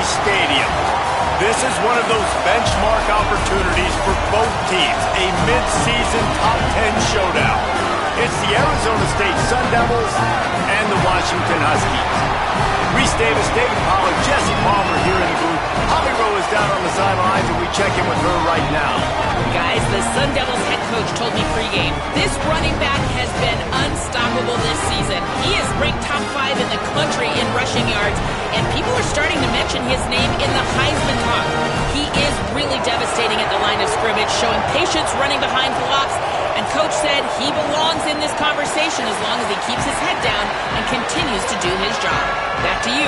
Stadium. This is one of those benchmark opportunities for both teams, a mid-season top 10 showdown. It's the Arizona State Sun Devils and the Washington Huskies. Reese Davis, David Pollard, Jesse Palmer here in the booth. Holly Rowe is down on the sidelines, and we check in with her right now. Guys, the Sun Devils head coach told me pregame, this running back has been unstoppable this season. He is ranked top 5 in the country in rushing yards, and people are starting to mention his name in the Heisman talk. He is really devastating at the line of scrimmage, showing patience running behind flops, and Coach said he belongs in this conversation as long as he keeps his head down and continues to do his job. Back to you.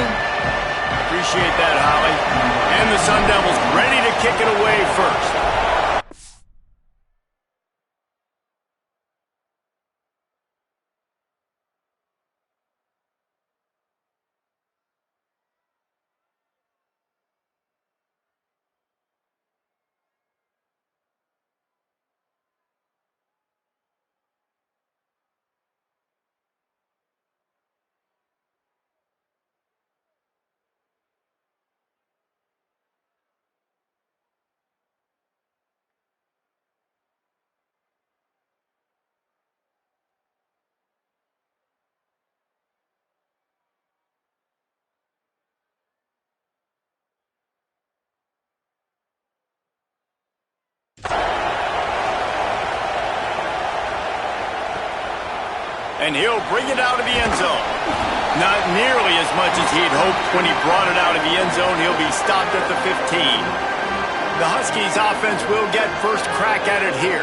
Appreciate that, Holly. And the Sun Devils ready to kick it away first. And he'll bring it out of the end zone. Not nearly as much as he'd hoped when he brought it out of the end zone. He'll be stopped at the 15. The Huskies offense will get first crack at it here.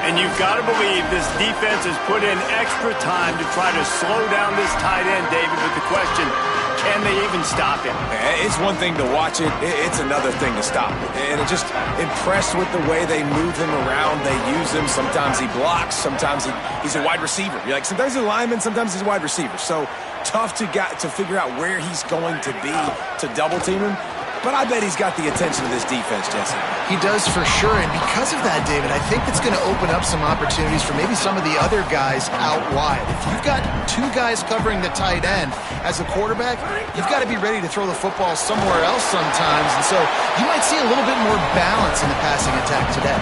And you've got to believe this defense has put in extra time to try to slow down this tight end, David, with the question, can they even stop him? It's one thing to watch it. It's another thing to stop it. And I'm just impressed with the way they move him around. They use him. Sometimes he blocks. Sometimes he's a wide receiver. You're like, sometimes he's a lineman. Sometimes he's a wide receiver. So tough to figure out where he's going to be to double team him. But I bet he's got the attention of this defense, Jesse. He does for sure, and because of that, David, I think it's going to open up some opportunities for maybe some of the other guys out wide. If you've got two guys covering the tight end as a quarterback, you've got to be ready to throw the football somewhere else sometimes, and so you might see a little bit more balance in the passing attack today.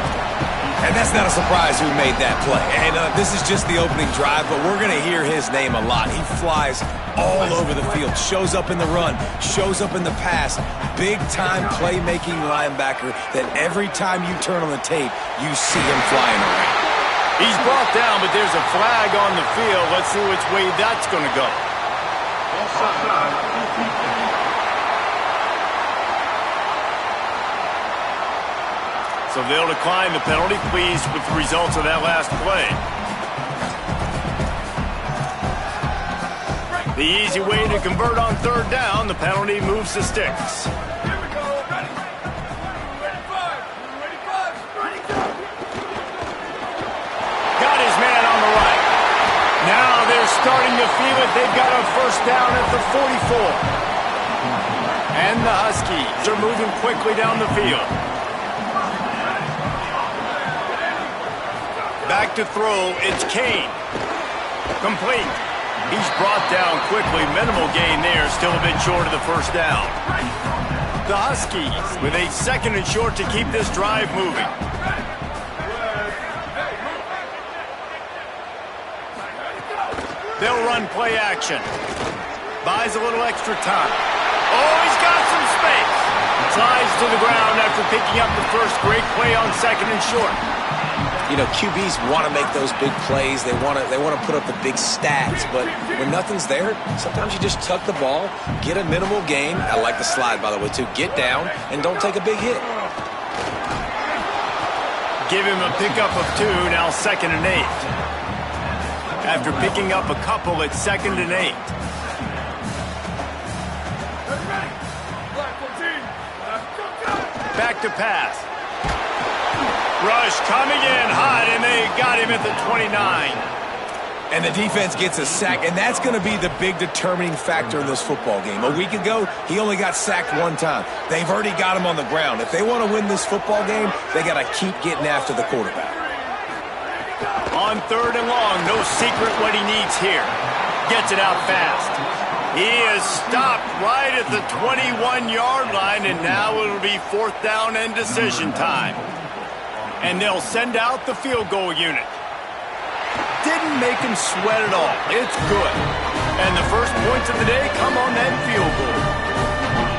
And that's not a surprise who made that play. And this is just the opening drive, but we're going to hear his name a lot. He flies all over the field, shows up in the run, shows up in the pass. Big-time playmaking linebacker that every time you turn on the tape, you see him flying around. He's brought down, but there's a flag on the field. Let's see which way that's going to go. So they'll decline the penalty, pleased with the results of that last play. The easy way to convert on third down, the penalty moves the sticks. Here we go, ready. Ready, five. Ready, go. Got his man on the right. Now they're starting to feel it. They've got a first down at the 44. And the Huskies are moving quickly down the field. Back to throw, it's Kane. Complete. He's brought down quickly. Minimal gain there, still a bit short of the first down. The Huskies with a second and short to keep this drive moving. They'll run play action. Buys a little extra time. Oh, he's got some space. Slides to the ground after picking up the first. Great play on second and short. You know, QBs want to make those big plays. They want to put up the big stats. But when nothing's there, sometimes you just tuck the ball, get a minimal gain. I like the slide, by the way, too. Get down and don't take a big hit. Give him a pickup of 2, now 2nd and 8. After picking up a couple, it's 2nd and 8. Back to pass. Rush coming in hot, and they got him at the 29. And the defense gets a sack, and that's going to be the big determining factor in this football game. A week ago, he only got sacked 1 time. They've already got him on the ground. If they want to win this football game, they got to keep getting after the quarterback. On 3rd and long, no secret what he needs here. Gets it out fast. He is stopped right at the 21-yard line, and now it'll be 4th down and decision time. And they'll send out the field goal unit. Didn't make him sweat at all. It's good. And the first points of the day come on that field goal.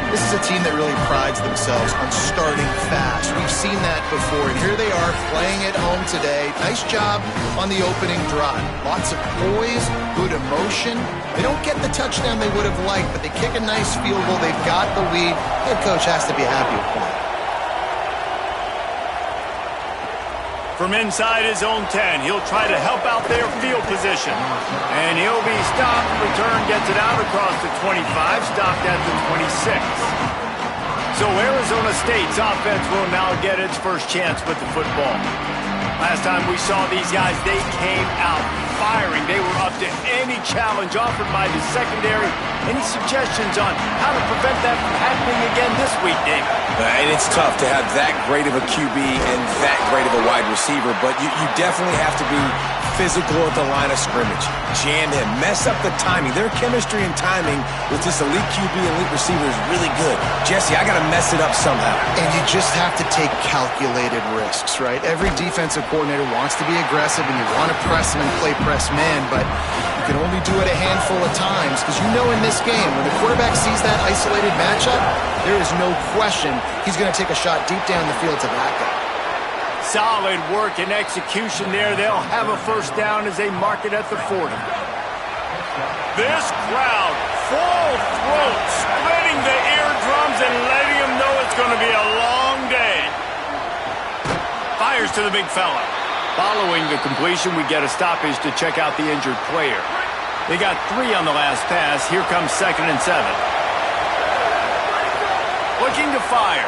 This is a team that really prides themselves on starting fast. We've seen that before, and here they are playing at home today. Nice job on the opening drive. Lots of poise, good emotion. They don't get the touchdown they would have liked, but they kick a nice field goal. They've got the lead. Head coach has to be happy with that. From inside his own 10, he'll try to help out their field position. And he'll be stopped. Return gets it out across the 25, stopped at the 26. So Arizona State's offense will now get its first chance with the football. Last time we saw these guys, they came out firing. They were up to any challenge offered by the secondary. Any suggestions on how to prevent that from happening again this week, Dave? And it's tough to have that great of a QB and that great of a wide receiver, but you definitely have to be physical at the line of scrimmage. Jam him, mess up the timing. Their chemistry and timing with this elite QB and elite receiver is really good. Jesse, I got to mess it up somehow. And you just have to take calculated risks, right? Every defensive coordinator wants to be aggressive, and you want to press them and play press man, but you can only do it a handful of times because you know in this game, when the quarterback sees that isolated matchup, there is no question he's going to take a shot deep down the field to that guy. Solid work and execution there. They'll have a first down as they mark it at the 40. This crowd, full throat, splitting the eardrums and letting them know it's going to be a long day. Fires to the big fella. Following the completion, we get a stoppage to check out the injured player. They got 3 on the last pass. Here comes 2nd and 7. Looking to fire.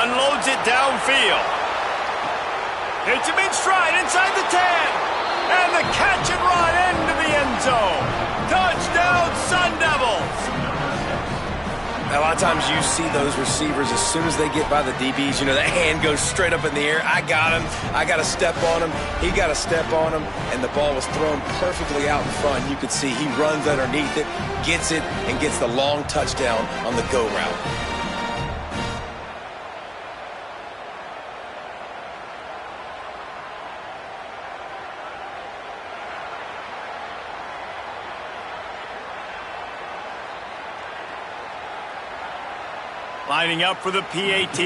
Unloads it downfield. Hits him in stride inside the 10. And the catch and run into the end zone. Touchdown, Sun Devils. A lot of times you see those receivers, as soon as they get by the DBs, you know, that hand goes straight up in the air. I got him. I got to step on him. He got to step on him. And the ball was thrown perfectly out in front. You could see he runs underneath it, gets it, and gets the long touchdown on the go route. Lining up for the PAT.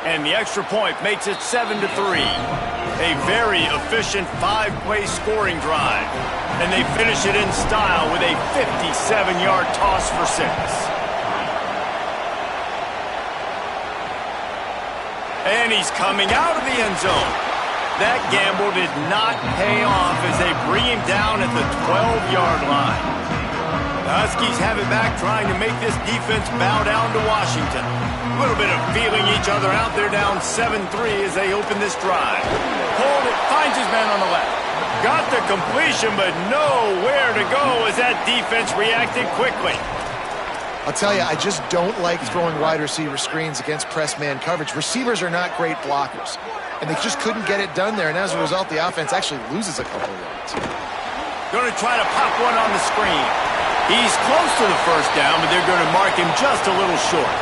And the extra point makes it 7-3. A very efficient 5-play scoring drive. And they finish it in style with a 57-yard toss for 6. And he's coming out of the end zone. That gamble did not pay off as they bring him down at the 12-yard line. The Huskies have it back, trying to make this defense bow down to Washington. A little bit of feeling each other out. They're down 7-3 as they open this drive. Hold it, finds his man on the left. Got the completion, but nowhere to go as that defense reacted quickly. I'll tell you, I just don't like throwing wide receiver screens against press man coverage. Receivers are not great blockers, and they just couldn't get it done there, and as a result, the offense actually loses a couple of yards. Going to try to pop one on the screen. He's close to the first down, but they're going to mark him just a little short.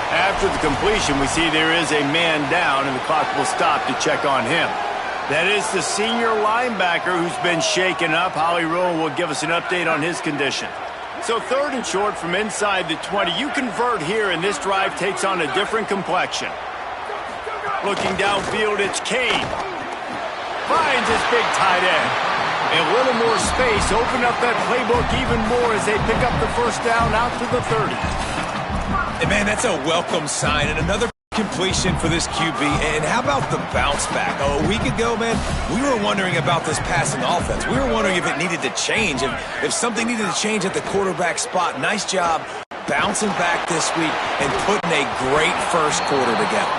After the completion, we see there is a man down, and the clock will stop to check on him. That is the senior linebacker who's been shaken up. Holly Rowan will give us an update on his condition. So 3rd and short from inside the 20. You convert here, and this drive takes on a different complexion. Looking downfield, it's Kane. Finds his big tight end. A little more space, open up that playbook even more as they pick up the first down out to the 30. And man, that's a welcome sign, and another completion for this QB. And how about the bounce back? A week ago, man, we were wondering about this passing offense. We were wondering if it needed to change, if something needed to change at the quarterback spot. Nice job bouncing back this week and putting a great first quarter together.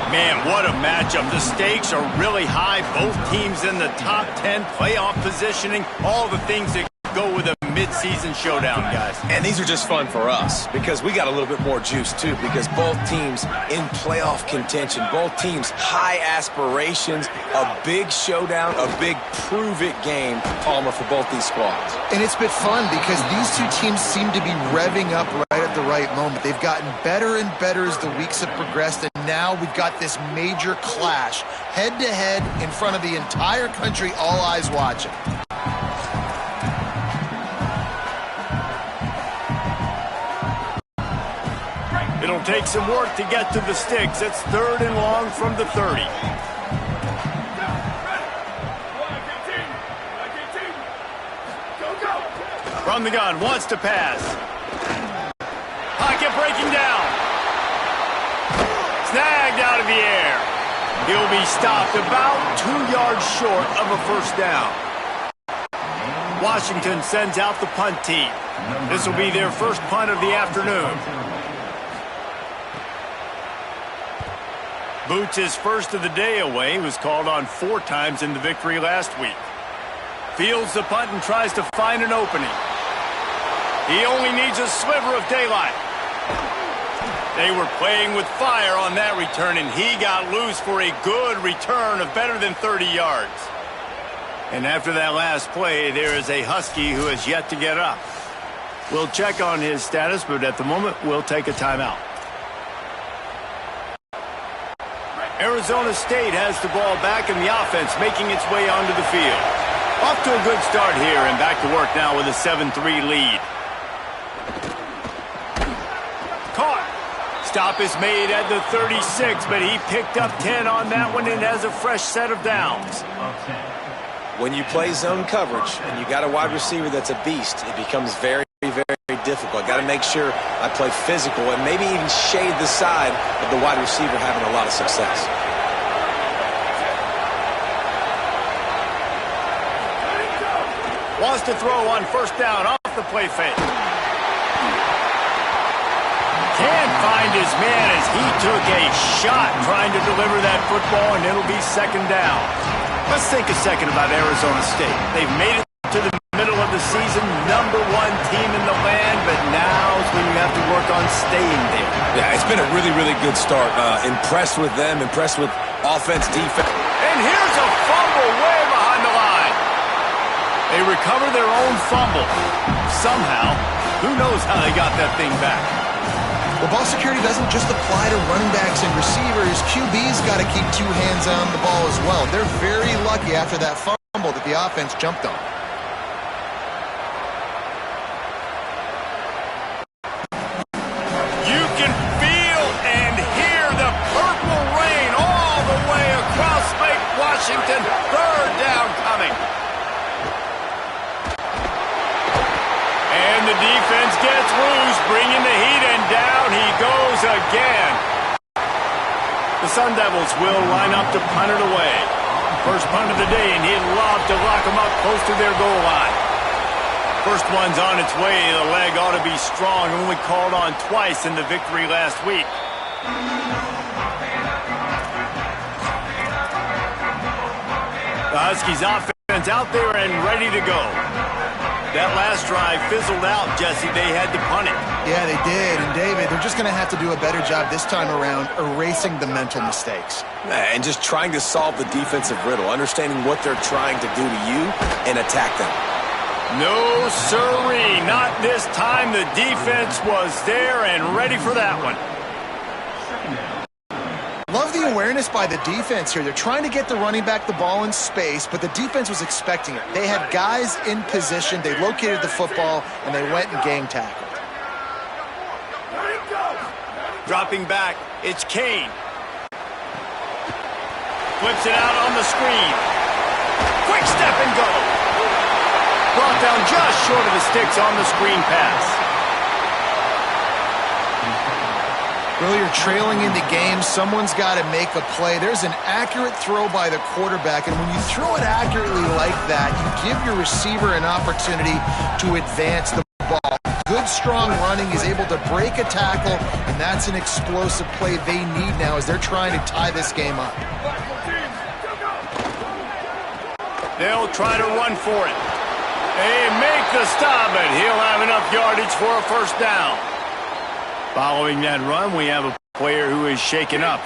Man, what a matchup. The stakes are really high. Both teams in the top 10, playoff positioning, all the things that go with a mid-season showdown, guys. And these are just fun for us because we got a little bit more juice, too, because both teams in playoff contention, both teams high aspirations, a big showdown, a big prove-it game, Palmer, for both these squads. And it's been fun because these two teams seem to be revving up right at the right moment. They've gotten better and better as the weeks have progressed, and now we've got this major clash, head-to-head in front of the entire country, all eyes watching. It'll take some work to get to the sticks. It's 3rd and long from the 30. From the gun, wants to pass. Pocket breaking down. Snagged out of the air. He'll be stopped about 2 yards short of a first down. Washington sends out the punt team. This will be their first punt of the afternoon. Boots' first of the day away. He was called on 4 times in the victory last week. Fields the punt and tries to find an opening. He only needs a sliver of daylight. They were playing with fire on that return, and he got loose for a good return of better than 30 yards. And after that last play, there is a Husky who has yet to get up. We'll check on his status, but at the moment, we'll take a timeout. Arizona State has the ball back, and the offense making its way onto the field. Off to a good start here, and back to work now with a 7-3 lead. Caught. Stop is made at the 36, but he picked up 10 on that one and has a fresh set of downs. When you play zone coverage and you got a wide receiver that's a beast, it becomes very, very difficult. Got to make sure I play physical and maybe even shade the side of the wide receiver having a lot of success. Wants to throw on first down off the play fake. Can't find his man as he took a shot trying to deliver that football, and it'll be second down. Let's think a second about Arizona State. They've made it to the middle of the season, #1 team in the land, but now's when you have to work on staying there. Yeah, it's been a really, really good start. Impressed with them, impressed with offense, defense. And here's a fumble way behind the line. They recover their own fumble. Somehow, who knows how they got that thing back. Well, ball security doesn't just apply to running backs and receivers. QB's got to keep 2 hands on the ball as well. They're very lucky after that fumble that the offense jumped on. You can feel and hear the purple rain all the way across Lake Washington. 3rd down coming. And the defense gets loose, bringing the heat, and down he goes again. The Sun Devils will line up to punt it away. First punt of the day, and he'd love to lock them up close to their goal line. First one's on its way. The leg ought to be strong. Only called on twice in the victory last week. The Huskies offense out there and ready to go. That last drive fizzled out, Jesse. They had to punt it. Yeah, they did. And, David, they're just going to have to do a better job this time around erasing the mental mistakes. And just trying to solve the defensive riddle, understanding what they're trying to do to you and attack them. No, sirree. Not this time. The defense was there and ready for that one. Love the awareness by the defense here. They're trying to get the running back the ball in space, but the defense was expecting it. They had guys in position. They located the football, and they went and gang tackled. Dropping back, it's Kane. Flips it out on the screen. Quick step and go. Brought down just short of the sticks on the screen pass. Well, you're trailing in the game. Someone's got to make a play. There's an accurate throw by the quarterback, and when you throw it accurately like that, you give your receiver an opportunity to advance the ball. Good, strong running. He's able to break a tackle, and that's an explosive play they need now as they're trying to tie this game up. They'll try to run for it. They make the stop, but he'll have enough yardage for a first down. Following that run, we have a player who is shaken up.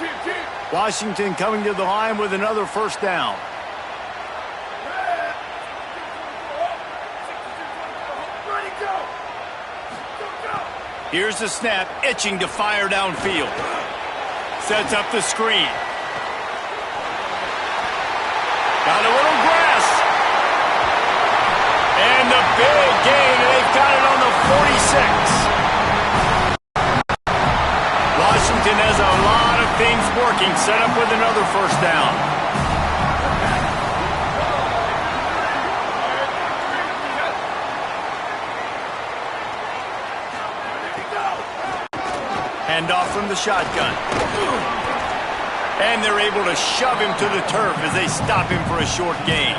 Washington coming to the line with another first down. Here's the snap, itching to fire downfield. Sets up the screen. Got a little grass. And the big gain, they've got it on the 46. Washington has a lot of things working, set up with another first down. Handoff from the shotgun. And they're able to shove him to the turf as they stop him for a short gain.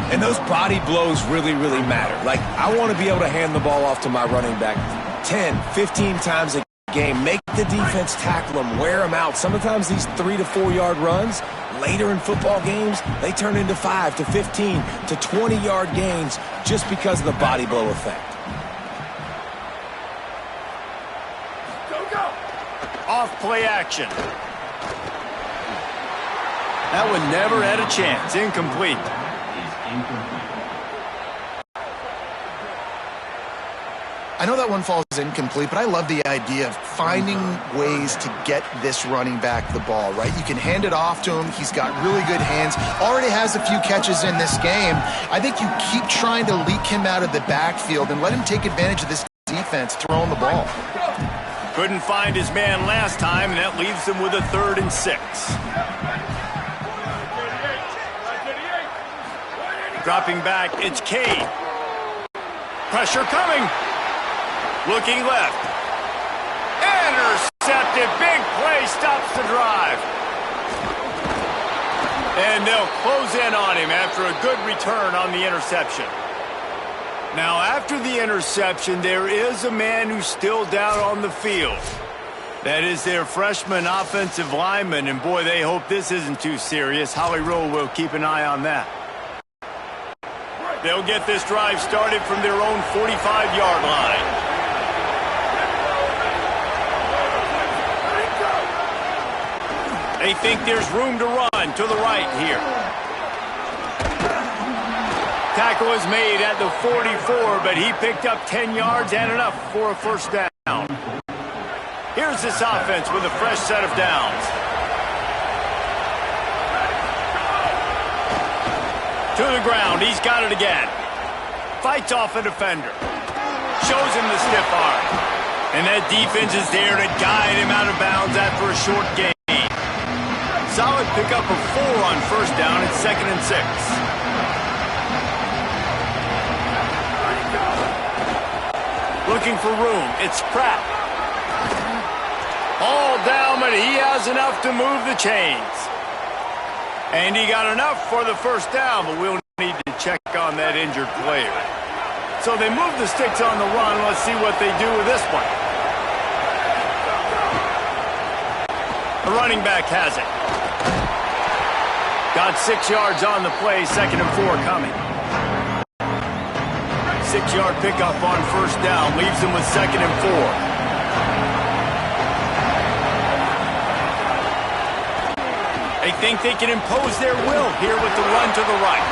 And those body blows really, really matter. Like, I want to be able to hand the ball off to my running back 10, 15 times a game. Make the defense tackle them, wear them out. Sometimes these 3 to 4 yard runs, later in football games, they turn into 5 to 15 to 20 yard gains just because of the body blow effect. Off play action. That one never had a chance. Incomplete. I know that one falls incomplete, but I love the idea of finding ways to get this running back the ball, right? You can hand it off to him. He's got really good hands. Already has a few catches in this game. I think you keep trying to leak him out of the backfield and let him take advantage of this defense throwing the ball. Couldn't find his man last time, and that leaves him with a 3rd and 6. Dropping back, it's Cade. Pressure coming. Looking left. Intercepted. Big play stops the drive. And they'll close in on him after a good return on the interception. Now, after the interception, there is a man who's still down on the field. That is their freshman offensive lineman, and boy, they hope this isn't too serious. Holly Rowe will keep an eye on that. They'll get this drive started from their own 45-yard line. They think there's room to run to the right here. Tackle is made at the 44, but he picked up 10 yards and enough for a first down. Here's this offense with a fresh set of downs. To the ground, he's got it again. Fights off a defender. Shows him the stiff arm. And that defense is there to guide him out of bounds after a short gain. Solid pickup of 4 on first down at 2nd and 6. Looking for room. It's Pratt. All down, but he has enough to move the chains. And he got enough for the first down, but we'll need to check on that injured player. So they move the sticks on the run. Let's see what they do with this one. The running back has it. Got 6 yards on the play, 2nd and 4 coming. 6-yard pickup on first down, leaves him with 2nd and 4. They think they can impose their will here with the run to the right.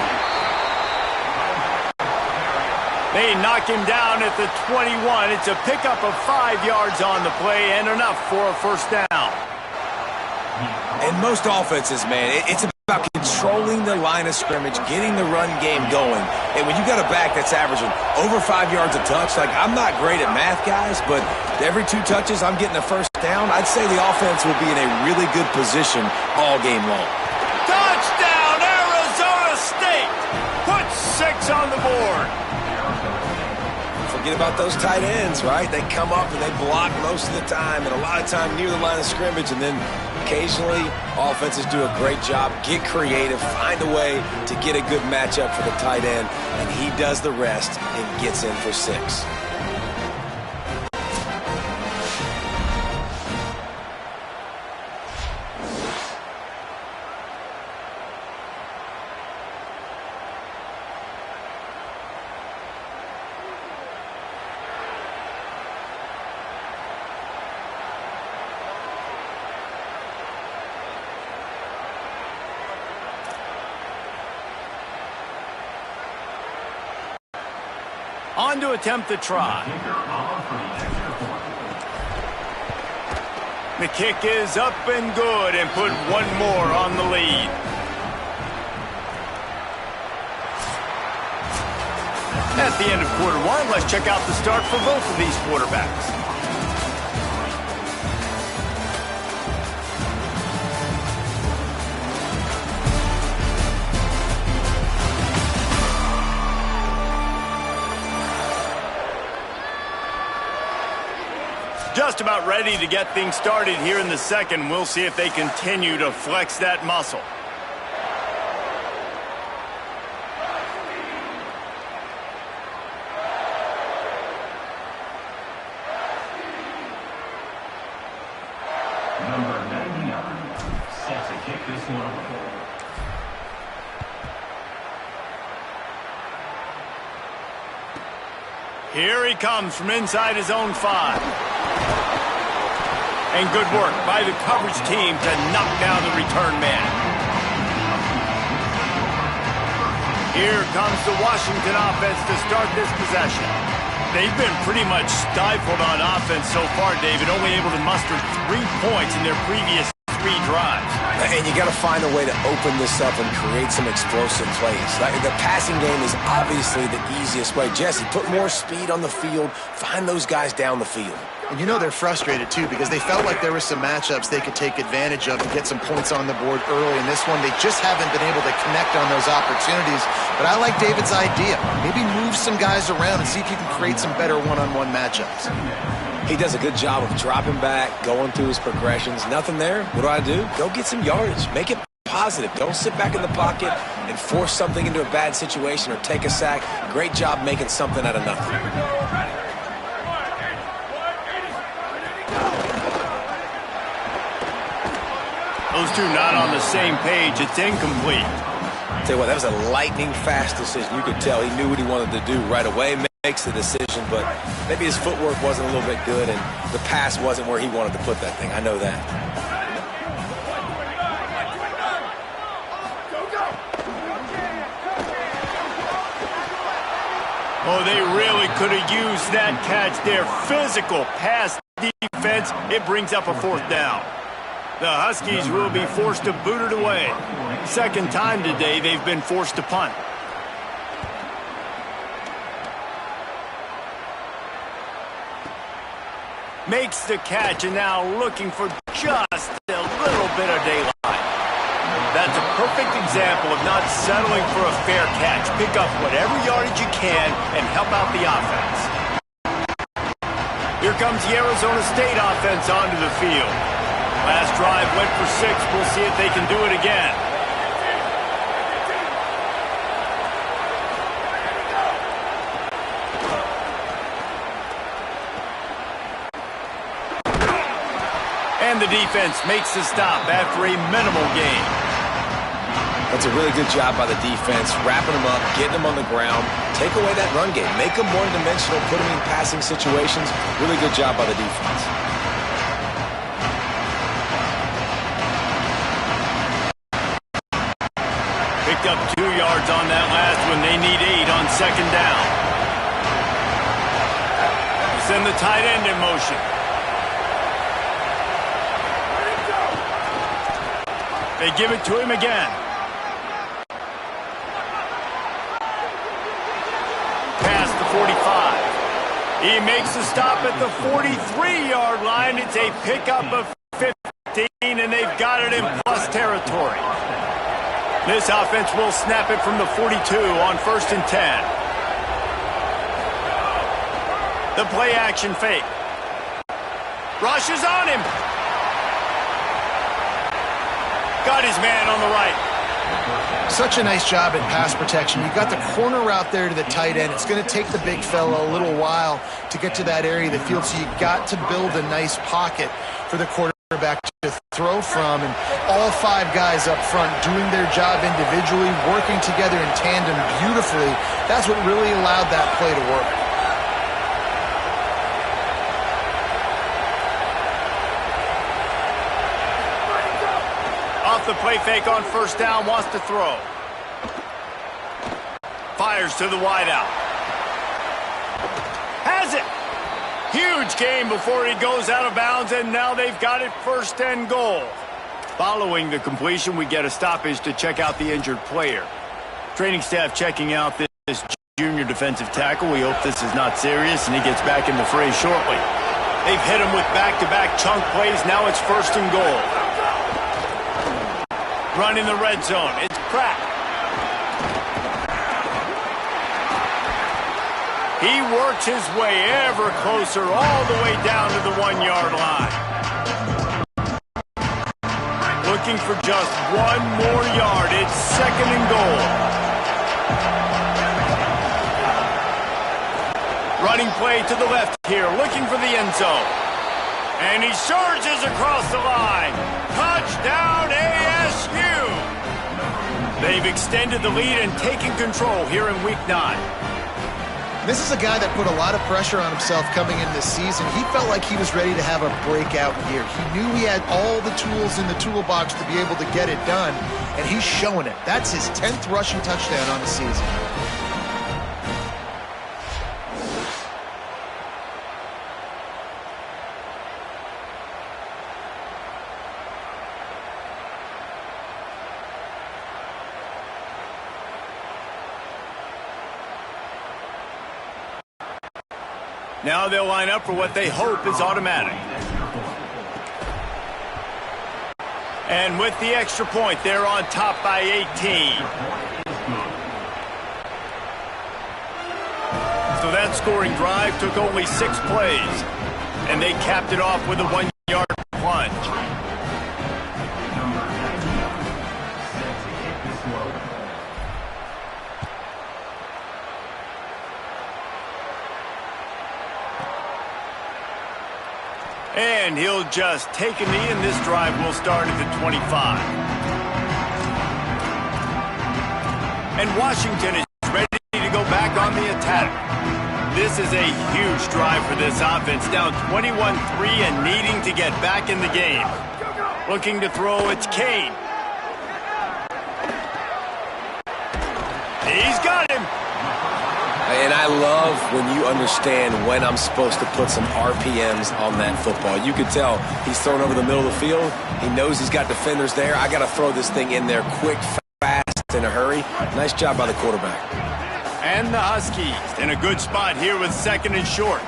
They knock him down at the 21. It's a pickup of 5 yards on the play and enough for a first down. In most offenses, man, it's about controlling the line of scrimmage, getting the run game going. And when you got a back that's averaging over 5 yards a touch, like, I'm not great at math, guys, but every 2 touches I'm getting a first down, I'd say the offense will be in a really good position all game long. Touchdown, Arizona State! Put 6 on the board. Forget about those tight ends, right? They come up and they block most of the time, and a lot of time near the line of scrimmage, and then occasionally offenses do a great job, get creative, find a way to get a good matchup for the tight end, and he does the rest and gets in for 6. On to attempt the try. The kick is up and good and put one more on the lead. At the end of quarter one, let's check out the start for both of these quarterbacks. Just about ready to get things started here in the second. We'll see if they continue to flex that muscle. Number 99, set to kick this one away. Here he comes from inside his own 5. And good work by the coverage team to knock down the return man. Here comes the Washington offense to start this possession. They've been pretty much stifled on offense so far, David, only able to muster 3 points in their previous 3 drives. And you got to find a way to open this up and create some explosive plays. The passing game is obviously the easiest way. Jesse, put more speed on the field. Find those guys down the field. And you know they're frustrated, too, because they felt like there were some matchups they could take advantage of and get some points on the board early. In this one, they just haven't been able to connect on those opportunities. But I like David's idea. Maybe move some guys around and see if you can create some better one-on-one matchups. He does a good job of dropping back, going through his progressions. Nothing there. What do? Go get some yardage. Make it positive. Don't sit back in the pocket and force something into a bad situation or take a sack. Great job making something out of nothing. Those two not on the same page. It's incomplete. Tell you what, that was a lightning-fast decision. You could tell he knew what he wanted to do right away. Makes the decision, but maybe his footwork wasn't a little bit good, and the pass wasn't where he wanted to put that thing. I know that. Oh, they really could have used that catch there. Physical pass defense. It brings up a 4th down. The Huskies will be forced to boot it away. Second time today they've been forced to punt. Makes the catch and now looking for just a little bit of daylight. That's a perfect example of not settling for a fair catch. Pick up whatever yardage you can and help out the offense. Here comes the Arizona State offense onto the field. Last drive went for 6. We'll see if they can do it again. And the defense makes the stop after a minimal gain. That's a really good job by the defense, wrapping them up, getting them on the ground. Take away that run game. Make them one-dimensional, put them in passing situations. Really good job by the defense. Picked up 2 yards on that last one. They need 8 on second down. Send the tight end in motion. They give it to him again. Past the 45. He makes the stop at the 43-yard line. It's a pickup of 15, and they've got it in plus territory. This offense will snap it from the 42 on 1st and 10. The play action fake. Rush is on him. Got his man on the right. Such a nice job at pass protection. You got the corner out there to the tight end. It's going to take the big fella a little while to get to that area of the field, so you got to build a nice pocket for the quarterback to throw from. And all 5 guys up front doing their job individually, working together in tandem beautifully. That's what really allowed that play to work. Off the play fake on 1st down, wants to throw. Fires to the wideout. huge gain before he goes out of bounds, and now they've got it 1st and goal. Following the completion, we get a stoppage to check out the injured player. Training staff checking out this junior defensive tackle. We hope this is not serious, and he gets back in the fray shortly. They've hit him with back-to-back chunk plays. Now it's 1st and goal. Run in the red zone. It's cracked. He works his way ever closer all the way down to the 1-yard line. Looking for just 1 more yard. It's 2nd and goal. Running play to the left here, looking for the end zone. And he surges across the line. Touchdown ASU! They've extended the lead and taken control here in Week 9. This is a guy that put a lot of pressure on himself coming into this season. He felt like he was ready to have a breakout year. He knew he had all the tools in the toolbox to be able to get it done, and he's showing it. That's his 10th rushing touchdown on the season. Now they'll line up for what they hope is automatic. And with the extra point, they're on top by 18. So that scoring drive took only 6 plays, and they capped it off with a 1-yard plunge. And he'll just take a knee, and this drive will start at the 25. And Washington is ready to go back on the attack. This is a huge drive for this offense, down 21-3 and needing to get back in the game. Looking to throw, it's Kane. He's got him. And I love when you understand when I'm supposed to put some RPMs on that football. You can tell he's thrown over the middle of the field. He knows he's got defenders there. I got to throw this thing in there quick, fast, in a hurry. Nice job by the quarterback. And the Huskies in a good spot here with 2nd and short.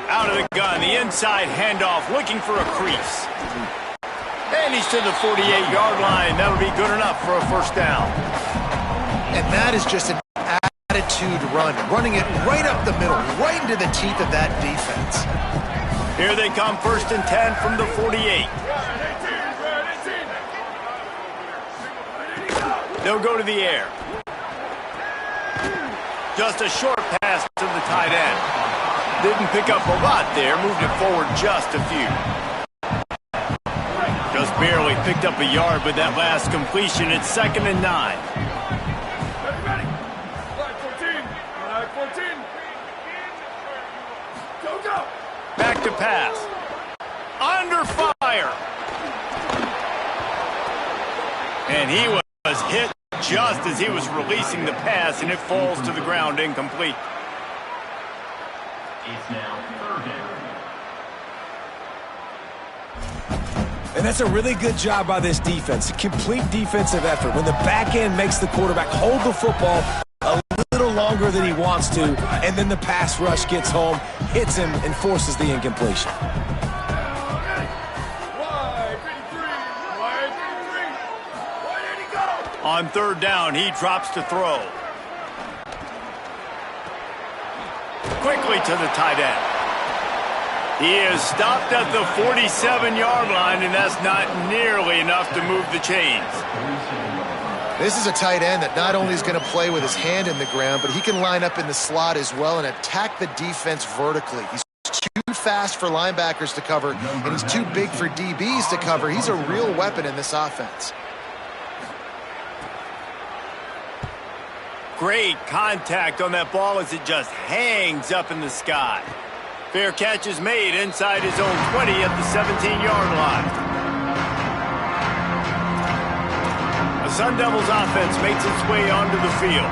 Out of the gun, the inside handoff, looking for a crease. And he's to the 48-yard line. That'll be good enough for a 1st down. And that is just an attitude run, running it right up the middle, right into the teeth of that defense. Here they come, 1st and 10 from the 48. They'll go to the air. Just a short pass to the tight end. Didn't pick up a lot there, moved it forward just a few. Just barely picked up a yard with that last completion. It's 2nd and 9. Ready. Flag 14. Go. Back to pass. Under fire. And he was hit just as he was releasing the pass, and it falls to the ground incomplete. It's now 3rd down. And that's a really good job by this defense. A complete defensive effort. When the back end makes the quarterback hold the football a little longer than he wants to, and then the pass rush gets home, hits him, and forces the incompletion. On 3rd down, he drops to throw. Quickly to the tight end. He is stopped at the 47-yard line, and that's not nearly enough to move the chains. This is a tight end that not only is going to play with his hand in the ground, but he can line up in the slot as well and attack the defense vertically. He's too fast for linebackers to cover, and he's too big for DBs to cover. He's a real weapon in this offense. Great contact on that ball as it just hangs up in the sky. Fair catch is made inside his own 20 at the 17-yard line. A Sun Devils offense makes its way onto the field.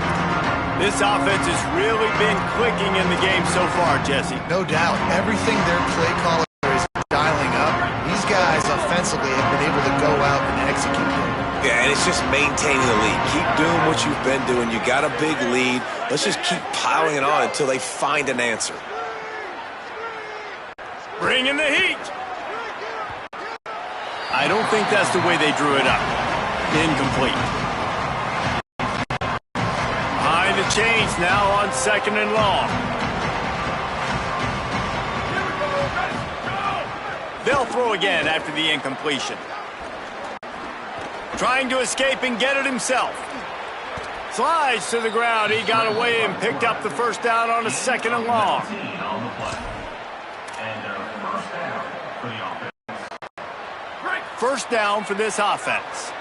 This offense has really been clicking in the game so far, Jesse. No doubt. Everything their play caller is dialing up, these guys offensively have been able to go out and execute it. Yeah, and it's just maintaining the lead. Keep doing what you've been doing. You got a big lead. Let's just keep piling it on until they find an answer. Bring in the heat. I don't think that's the way they drew it up. Incomplete. Behind the chains now on 2nd and long. They'll throw again after the incompletion. Trying to escape and get it himself. Slides to the ground. He got away and picked up the first down on a 2nd and long. First down for this offense.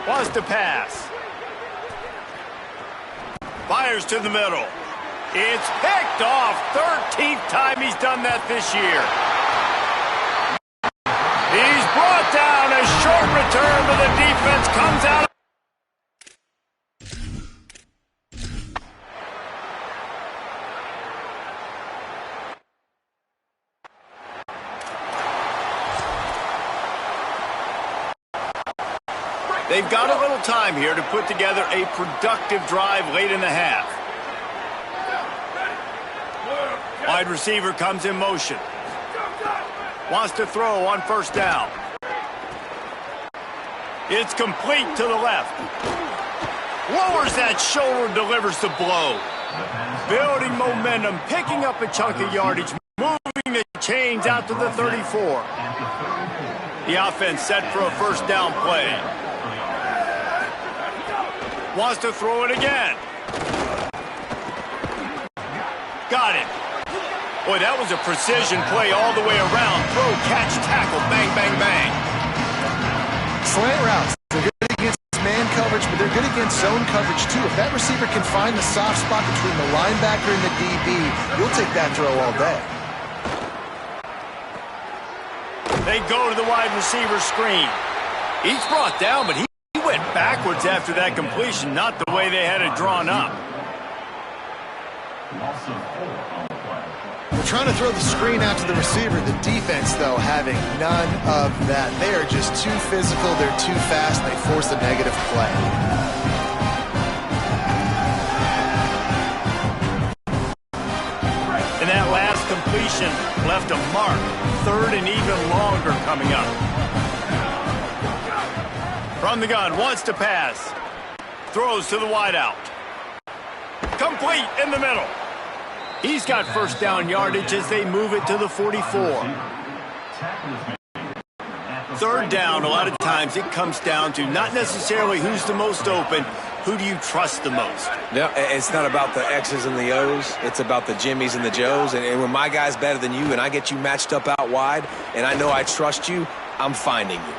Wants to pass. Fires to the middle. It's picked off. 13th time he's done that this year. He's brought down. A short return, but the defense comes out. They've got a little time here to put together a productive drive late in the half. Wide receiver comes in motion. Wants to throw on first down. It's complete to the left. Lowers that shoulder, delivers the blow. Building momentum, picking up a chunk of yardage, moving the chains out to the 34. The offense set for a first down play. Wants to throw it again. Got it. Boy, that was a precision play all the way around. Throw, catch, tackle, bang, bang, bang. Slant routes. They're good against man coverage, but they're good against zone coverage, too. If that receiver can find the soft spot between the linebacker and the DB, you'll take that throw all day. They go to the wide receiver screen. He's brought down, but he went backwards after that completion, not the way they had it drawn up. They're trying to throw the screen out to the receiver. The defense, though, having none of that. They are just too physical, they're too fast, and they force a negative play. And that last completion left a mark. 3rd and even longer coming up. From the gun, wants to pass. Throws to the wideout. Complete in the middle. He's got first down yardage as they move it to the 44. 3rd down, a lot of times it comes down to not necessarily who's the most open, who do you trust the most? No, it's not about the X's and the O's. It's about the Jimmys and the Joes. And when my guy's better than you and I get you matched up out wide and I know I trust you, I'm finding you.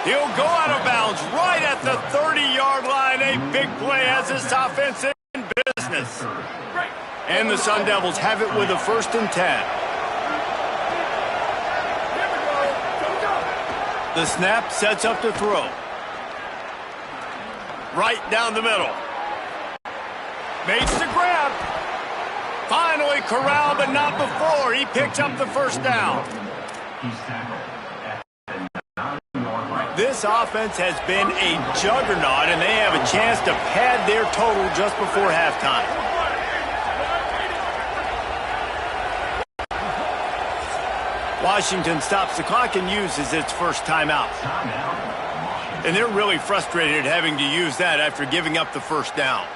He'll go out of bounds right at the 30-yard line. A big play as this offense in business. And the Sun Devils have it with a 1st and 10. The snap sets up to throw. Right down the middle. Makes the grab. Finally corralled, but not before. He picks up the first down. This offense has been a juggernaut, and they have a chance to pad their total just before halftime. Washington stops the clock and uses its first timeout. And they're really frustrated having to use that after giving up the first down.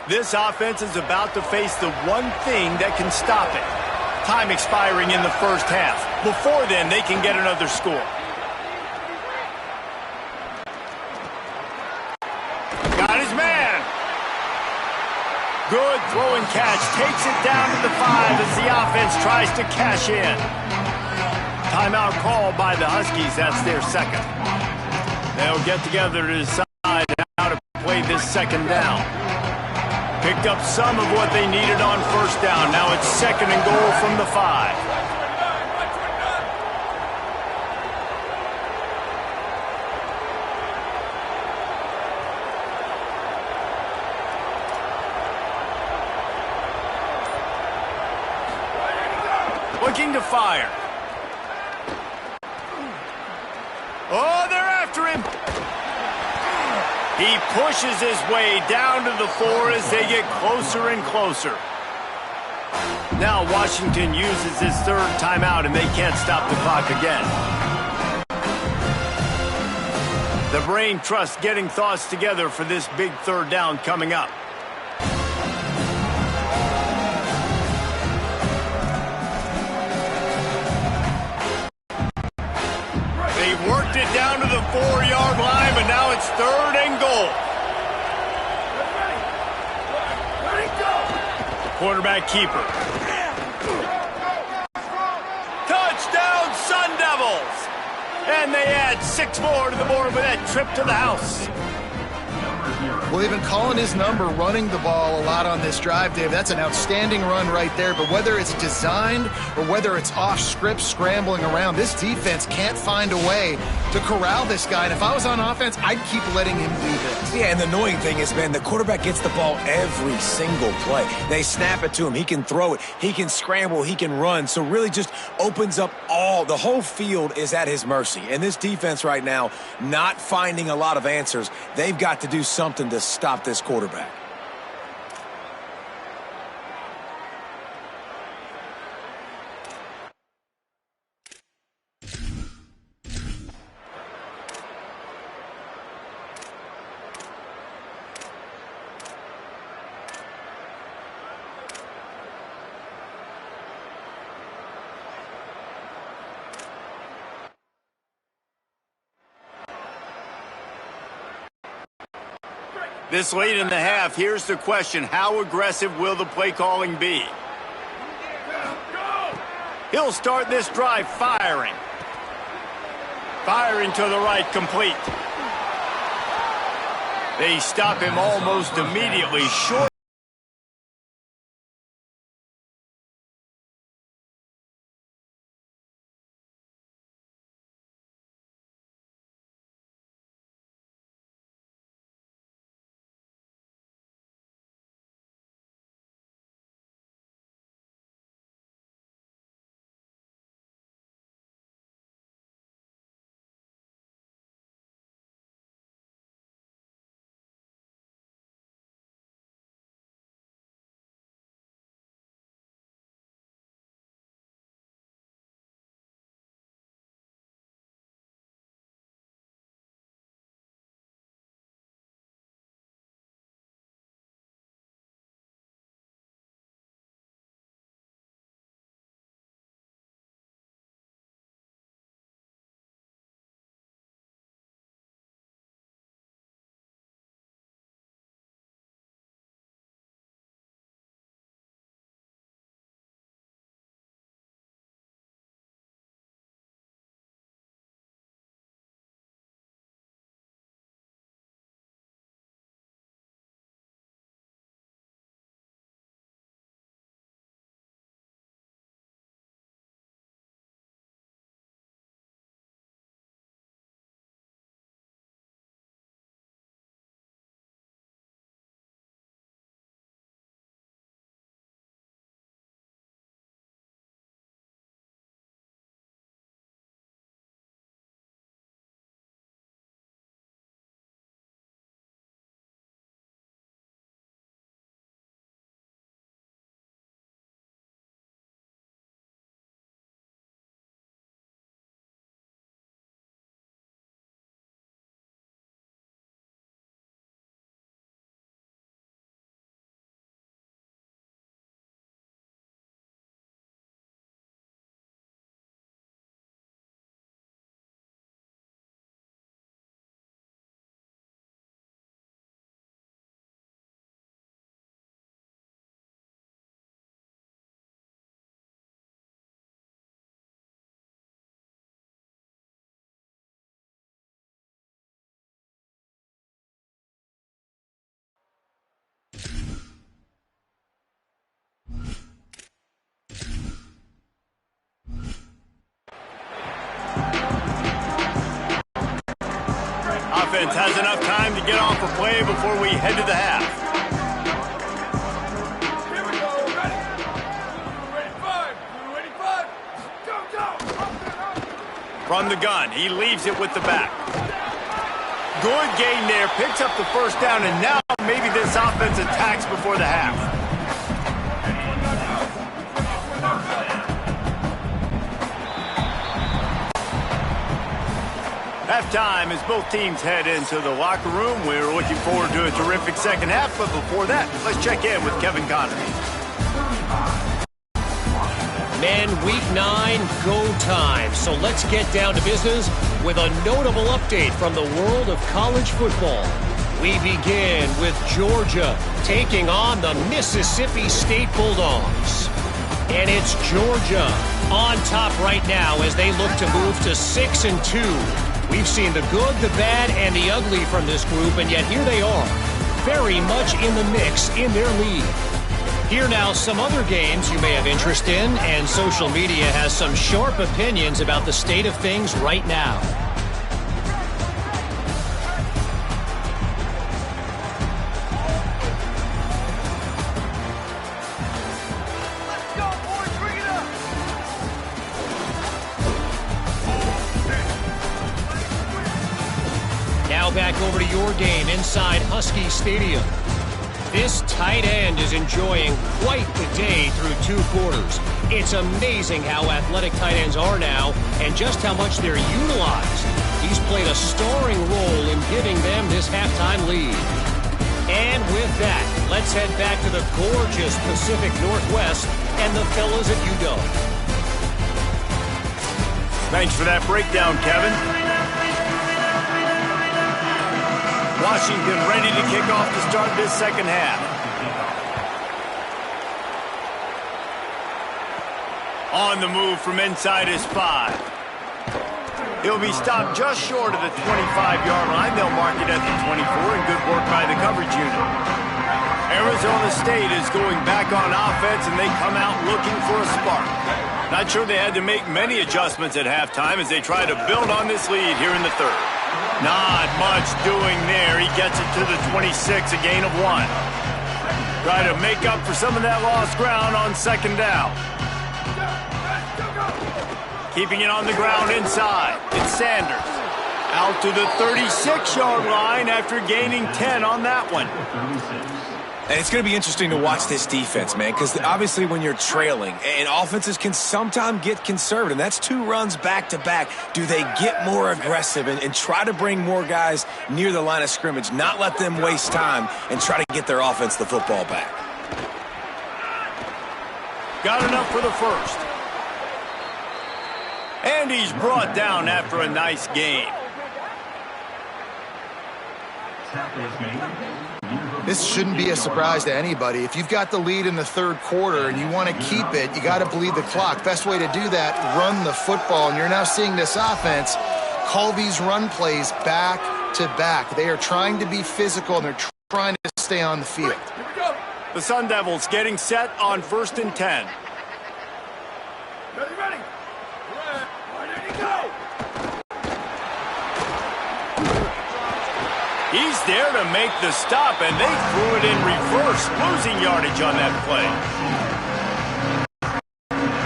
This offense is about to face the one thing that can stop it. Time expiring in the first half. Before then, they can get another score. Got his man. Good throw and catch. Takes it down to the 5 as the offense tries to cash in. Timeout called by the Huskies. That's their second. They'll get together to decide how to play this second down. Picked up some of what they needed on first down. Now it's second and goal from the 5. Looking to fire. Oh, they're after him. He pushes his way down to the 4 as they get closer and closer. Now Washington uses his third timeout, and they can't stop the clock again. The brain trust getting thoughts together for this big third down coming up. Worked it down to the 4-yard line, but now it's third and goal. Quarterback keeper. Touchdown, Sun Devils! And they add 6 more to the board with that trip to the house. Well, they've been calling his number, running the ball a lot on this drive, Dave. That's an outstanding run right there. But whether it's designed or whether it's off script, scrambling around, this defense can't find a way to corral this guy. And if I was on offense, I'd keep letting him do this. Yeah, and the annoying thing is, man, the quarterback gets the ball every single play. They snap it to him. He can throw it. He can scramble. He can run. So really just opens up the whole field is at his mercy. And this defense right now, not finding a lot of answers. They've got to do something to stop this quarterback. This late in the half, here's the question. How aggressive will the play calling be? He'll start this drive firing. Firing to the right, complete. They stop him almost immediately, short. offense has enough time to get off a play before we head to the half. Here we go. Ready? Ready, five. Ready, five. Go, go. From the gun, he leaves it with the back. Good gain there, picks up the first down, and now maybe this offense attacks before the half. Halftime as both teams head into the locker room. We're looking forward to a terrific second half, but before that, let's check in with Kevin Connery. Men, week 9, go time. So let's get down to business with a notable update from the world of college football. We begin with Georgia taking on the Mississippi State Bulldogs. And it's Georgia on top right now as they look to move to 6-2. We've seen the good, the bad, and the ugly from this group, and yet here they are, very much in the mix in their league. Here now, some other games you may have interest in, and social media has some sharp opinions about the state of things right now. Let's go, boys. Bring it up. Now back over to your game inside Husky Stadium. This tight end is enjoying quite the day through 2 quarters. It's amazing how athletic tight ends are now and just how much they're utilized. He's played a starring role in giving them this halftime lead. And with that, let's head back to the gorgeous Pacific Northwest and the fellas at UW. Thanks for that breakdown, Kevin. Washington ready to kick off to start this second half. On the move from inside his 5. He'll be stopped just short of the 25-yard line. They'll mark it at the 24, and good work by the coverage unit. Arizona State is going back on offense, and they come out looking for a spark. Not sure they had to make many adjustments at halftime as they try to build on this lead here in the third. Not much doing there. He gets it to the 26, a gain of 1. Try to make up for some of that lost ground on second down. Keeping it on the ground inside. It's Sanders. Out to the 36-yard line after gaining 10 on that one. And it's going to be interesting to watch this defense, man, because obviously when you're trailing, and offenses can sometimes get conservative, and that's 2 runs back-to-back. Do they get more aggressive and try to bring more guys near the line of scrimmage, not let them waste time, and try to get their offense the football back? Got enough for the first. And he's brought down after a nice game. This shouldn't be a surprise to anybody. If you've got the lead in the third quarter and you want to keep it, you got to bleed the clock. Best way to do that, run the football. And you're now seeing this offense call these run plays back to back. They are trying to be physical, and they're trying to stay on the field. The Sun Devils getting set on 1st and 10. Ready, ready. Ready to go. He's there to make the stop, and they threw it in reverse, losing yardage on that play.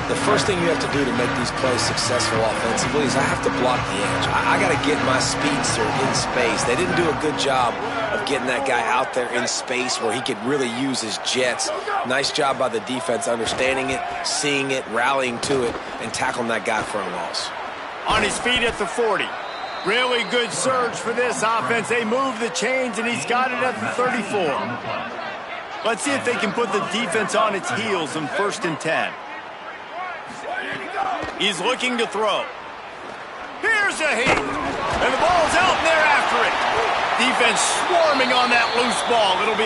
The first thing you have to do to make these plays successful offensively is I have to block the edge. I got to get my speedster in space. They didn't do a good job of getting that guy out there in space where he could really use his jets. Nice job by the defense understanding it, seeing it, rallying to it, and tackling that guy for a loss. On his feet at the 40. Really good surge for this offense. They move the chains, and he's got it at the 34. Let's see if they can put the defense on its heels in 1st and 10. He's looking to throw. Here's a hit. And the ball's out, and they're after it. Defense swarming on that loose ball. It'll be...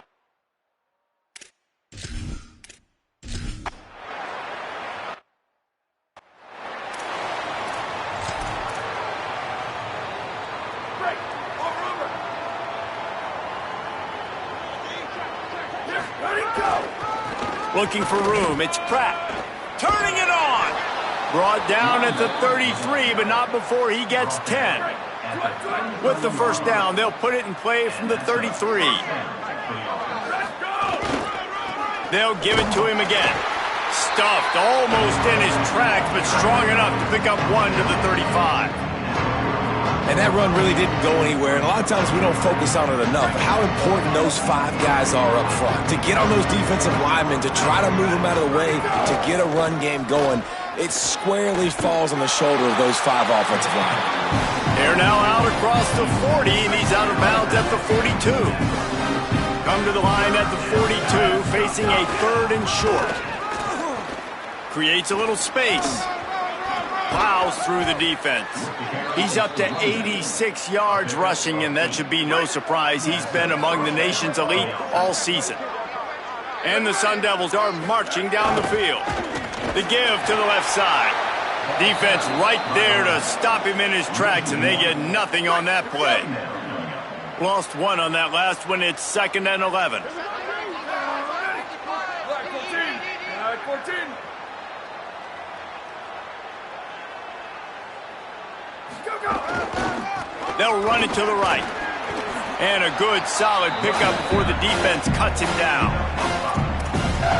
Looking for room. It's Pratt. Turning it on. Brought down at the 33, but not before he gets 10. With the first down, they'll put it in play from the 33. They'll give it to him again. Stuffed almost in his tracks, but strong enough to pick up one to the 35. And that run really didn't go anywhere, and a lot of times we don't focus on it enough, but how important those 5 guys are up front. To get on those defensive linemen, to try to move them out of the way, to get a run game going, it squarely falls on the shoulder of those 5 offensive linemen. They're now out across the 40, and he's out of bounds at the 42. Come to the line at the 42, facing a 3rd and short. Creates a little space. Plows through the defense. He's up to 86 yards rushing, and that should be no surprise. He's been among the nation's elite all season. And the Sun Devils are marching down the field. The give to the left side. Defense right there to stop him in his tracks, and they get nothing on that play. Lost 1 on that last one. It's 2nd and 11. Black 14. Black 14. They'll run it to the right. And a good, solid pickup before the defense cuts him down.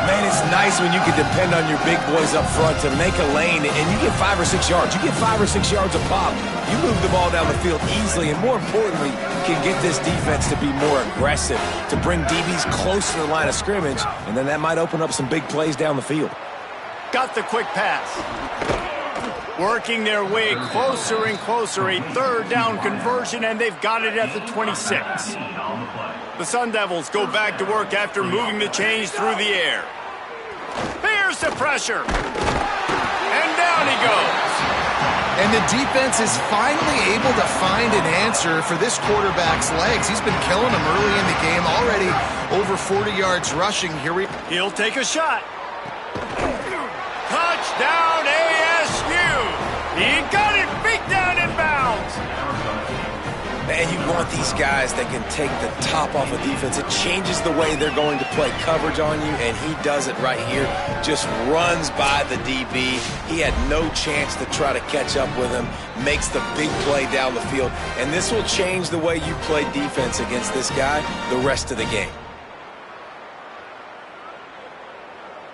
Man, it's nice when you can depend on your big boys up front to make a lane, and you get 5 or 6 yards. You get 5 or 6 yards a pop. You move the ball down the field easily, and more importantly, can get this defense to be more aggressive, to bring DBs close to the line of scrimmage, and then that might open up some big plays down the field. Got the quick pass. Working their way closer and closer. A 3rd down conversion, and they've got it at the 26. The Sun Devils go back to work after moving the chains through the air. Here's the pressure. And down he goes. And the defense is finally able to find an answer for this quarterback's legs. He's been killing them early in the game, already over 40 yards rushing. He'll take a shot. Touchdown ASU. He got it beat down in bounds. Man, you want these guys that can take the top off of defense. It changes the way they're going to play coverage on you, and he does it right here. Just runs by the DB. He had no chance to try to catch up with him. Makes the big play down the field. And this will change the way you play defense against this guy the rest of the game.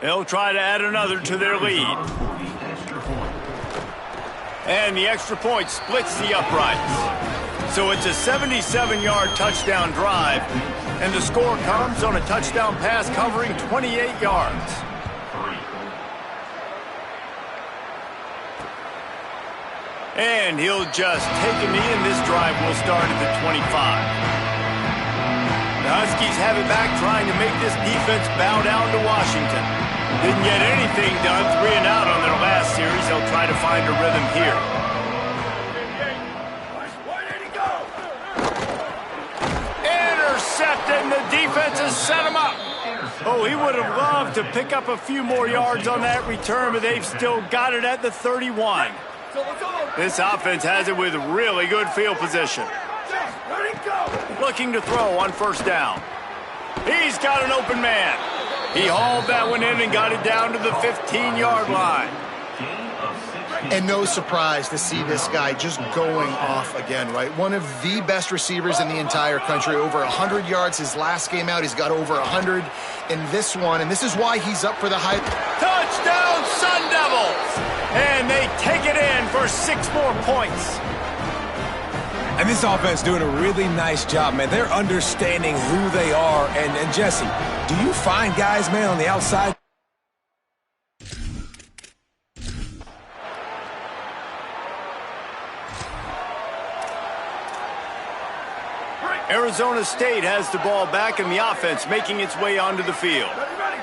They'll try to add another to their lead. And the extra point splits the uprights. So it's a 77-yard touchdown drive, and the score comes on a touchdown pass covering 28 yards. And he'll just take a knee, and this drive will start at the 25. The Huskies have it back, trying to make this defense bow down to Washington. Didn't get anything done, 3 and out on their last series. They'll try to find a rhythm here. Intercepted, and the defense has set him up. Oh, he would have loved to pick up a few more yards on that return, but they've still got it at the 31. This offense has it with really good field position. Looking to throw on first down. He's got an open man. He hauled that one in and got it down to the 15-yard line. And no surprise to see this guy just going off again, right? One of the best receivers in the entire country. Over 100 yards his last game out. He's got over 100 in this one. And this is why he's up for the high. Touchdown, Sun Devils! And they take it in for 6 more points. And this offense doing a really nice job, man. They're understanding who they are. And Jesse, do you find guys, man, on the outside? Arizona State has the ball back, and the offense making its way onto the field.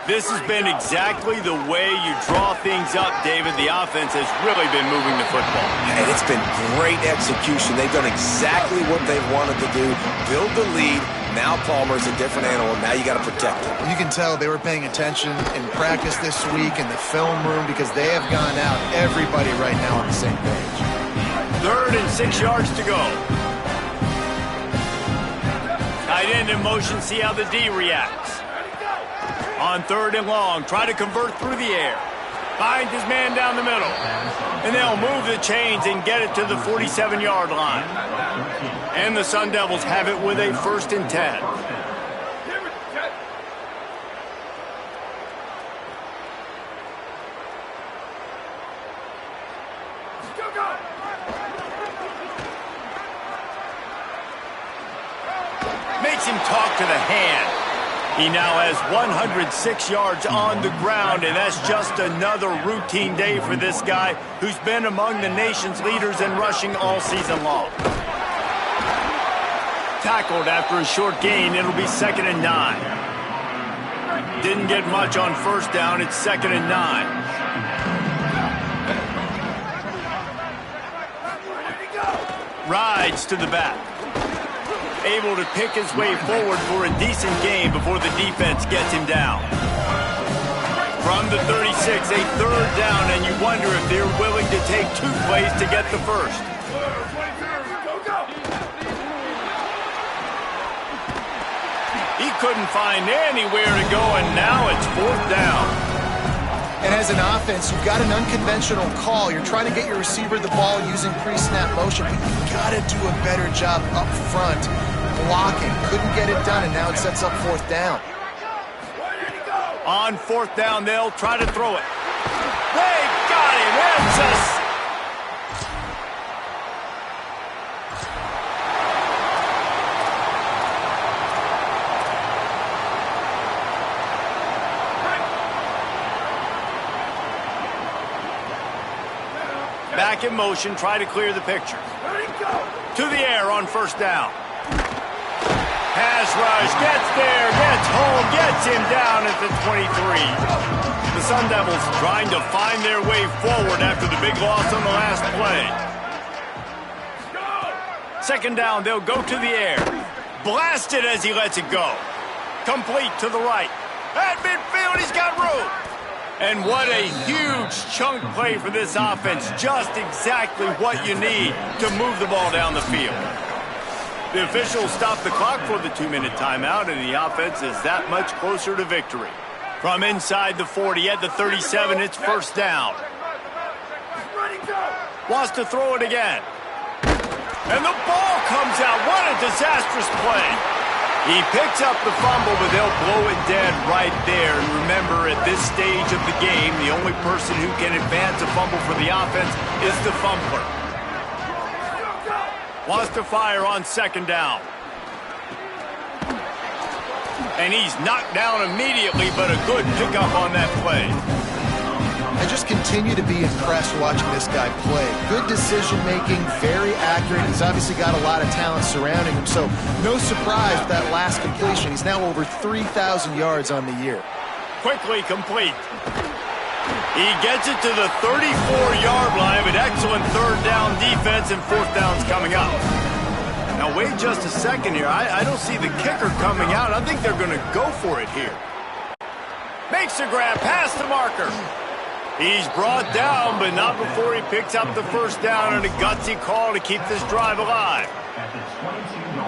This has been exactly the way you draw things up, David. The offense has really been moving the football. And it's been great execution. They've done exactly what they wanted to do. Build the lead. Now Palmer's a different animal. Now you got to protect him. You can tell they were paying attention in practice this week in the film room because they have gone out, everybody right now on the same page. 3rd and 6 yards to go. Tight end in motion, see how the D reacts. On 3rd and long, try to convert through the air. Finds his man down the middle. And they'll move the chains and get it to the 47-yard line. And the Sun Devils have it with a 1st and 10. Makes him talk to the hand. He now has 106 yards on the ground, and that's just another routine day for this guy who's been among the nation's leaders in rushing all season long. Tackled after a short gain, it'll be 2nd and 9. Didn't get much on 1st down, it's 2nd and 9. Rides to the back. Able to pick his way forward for a decent gain before the defense gets him down. From the 36, a 3rd down, and you wonder if they're willing to take 2 plays to get the 1st. He couldn't find anywhere to go, and now it's 4th down. And as an offense, you've got an unconventional call. You're trying to get your receiver the ball using pre-snap motion, but you've got to do a better job up front blocking. Couldn't get it done, and now it sets up 4th down. On 4th down, they'll try to throw it. They got him. It's a... Back in motion, try to clear the picture. To the air on 1st down. Pass rush, gets there, gets home, gets him down at the 23. The Sun Devils trying to find their way forward after the big loss on the last play. 2nd down, they'll go to the air. Blasted as he lets it go. Complete to the right. At midfield, he's got room. And what a huge chunk play for this offense. Just exactly what you need to move the ball down the field. The officials stop the clock for the 2-minute timeout, and the offense is that much closer to victory. From inside the 40 at the 37, it's 1st down. Wants to throw it again. And the ball comes out. What a disastrous play. He picks up the fumble, but they'll blow it dead right there. And remember, at this stage of the game, the only person who can advance a fumble for the offense is the fumbler. Wants to fire on 2nd down. And he's knocked down immediately, but a good pickup on that play. I just continue to be impressed watching this guy play. Good decision-making, very accurate. He's obviously got a lot of talent surrounding him, so no surprise with that last completion. He's now over 3,000 yards on the year. Quickly complete. He gets it to the 34-yard line, but excellent 3rd down defense, and 4th down's coming up. Now, wait just a second here. I don't see the kicker coming out. I think they're going to go for it here. Makes the grab, past the marker. He's brought down, but not before he picks up the 1st down, and a gutsy call to keep this drive alive.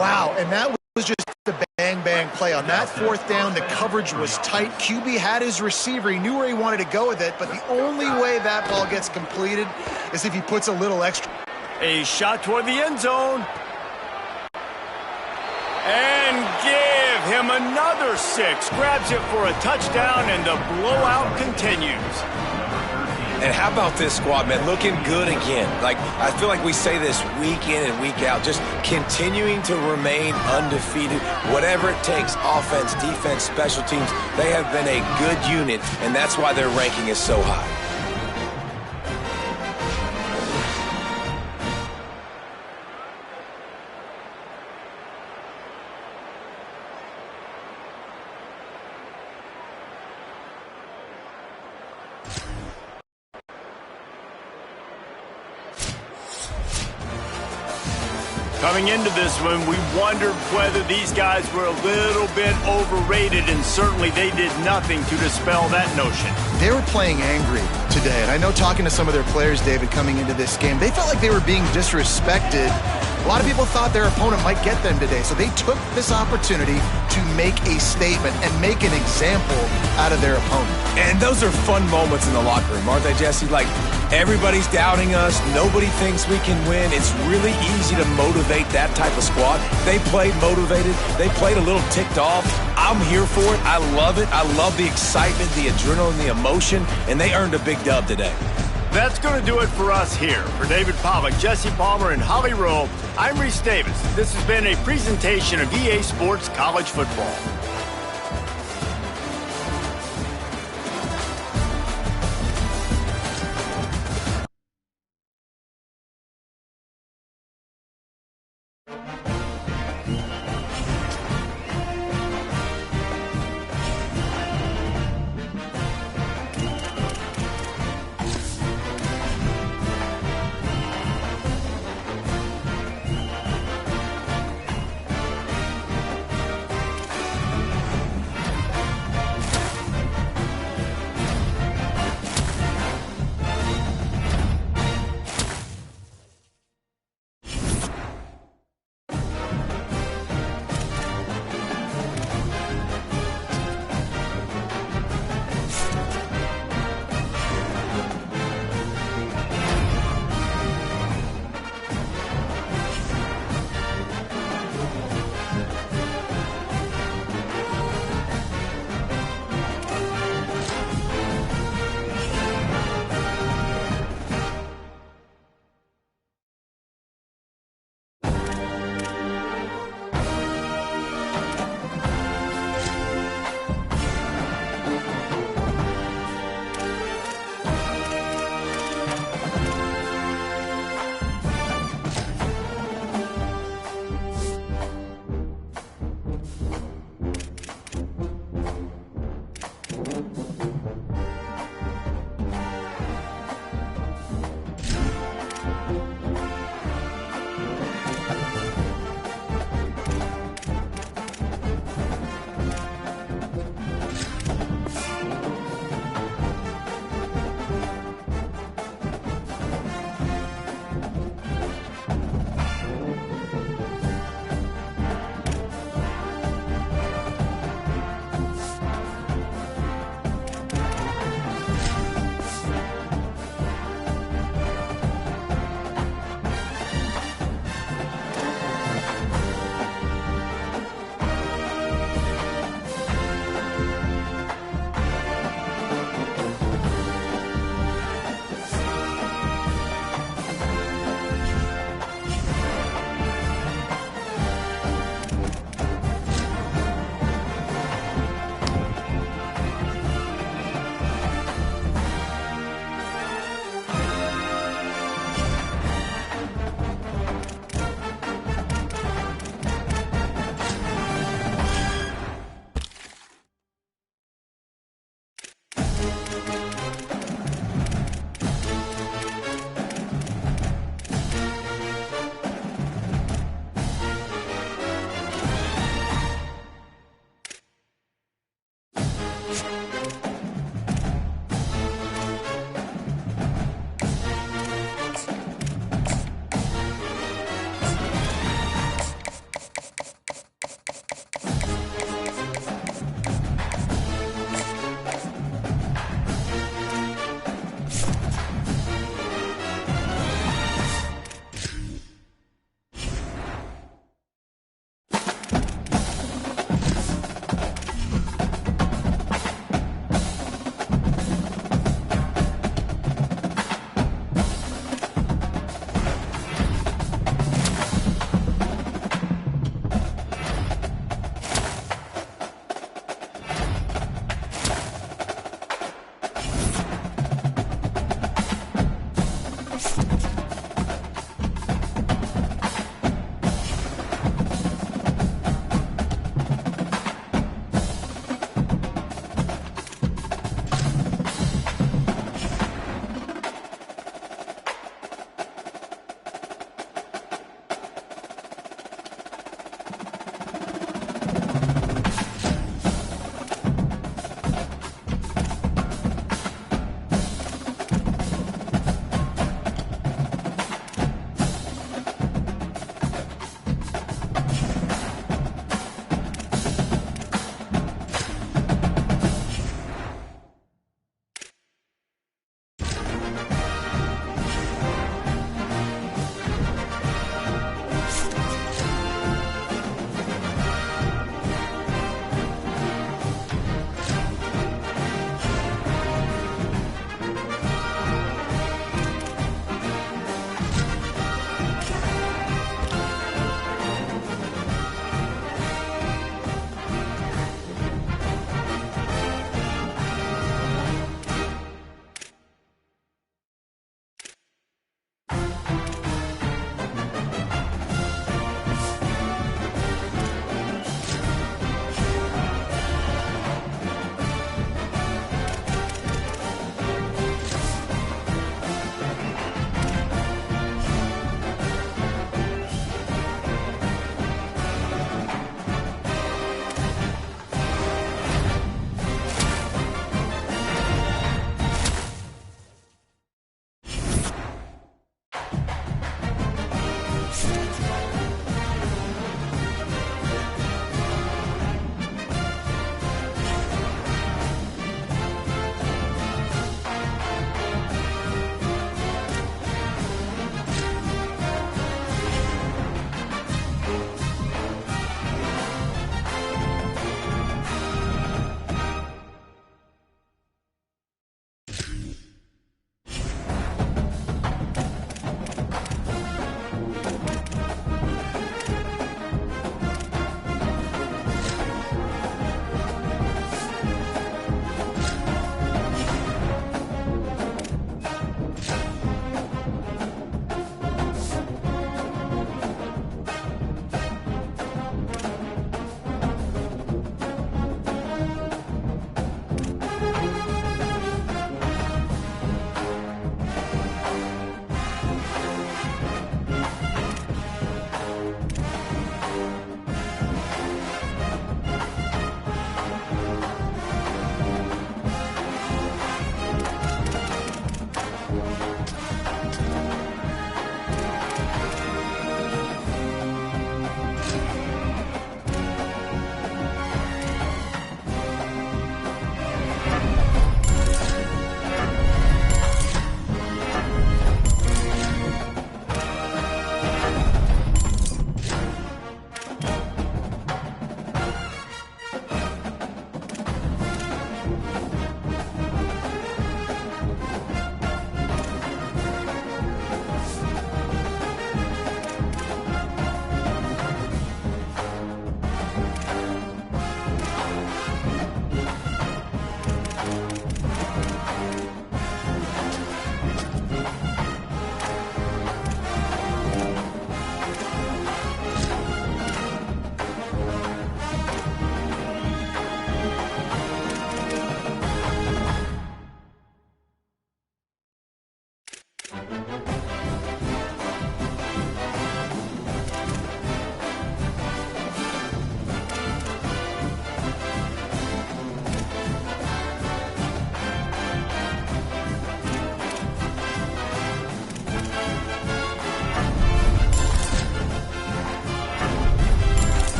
Wow, and that was just a bang-bang play. On that 4th down, the coverage was tight. QB had his receiver. He knew where he wanted to go with it, but the only way that ball gets completed is if he puts a little extra. A shot toward the end zone. And give him another 6. Grabs it for a touchdown, and the blowout continues. And how about this squad, man? Looking good again. Like, I feel like we say this week in and week out, just continuing to remain undefeated. Whatever it takes, offense, defense, special teams, they have been a good unit, and that's why their ranking is so high. Coming into this one, we wondered whether these guys were a little bit overrated, and certainly they did nothing to dispel that notion. They were playing angry today, and I know talking to some of their players, David, coming into this game, they felt like they were being disrespected. A lot of people thought their opponent might get them today, so they took this opportunity to make a statement and make an example out of their opponent. And those are fun moments in the locker room, aren't they, Jesse? Like, Everybody's doubting us. Nobody thinks we can win. It's really easy to motivate that type of squad. They played motivated. They played a little ticked off. I'm here for it. I love it. I love the excitement, the adrenaline, the emotion, and they earned a big dub today. That's going to do it for us here. For David Pollack, Jesse Palmer, and Holly Rowe, I'm Reese Davis. This has been a presentation of EA Sports College Football.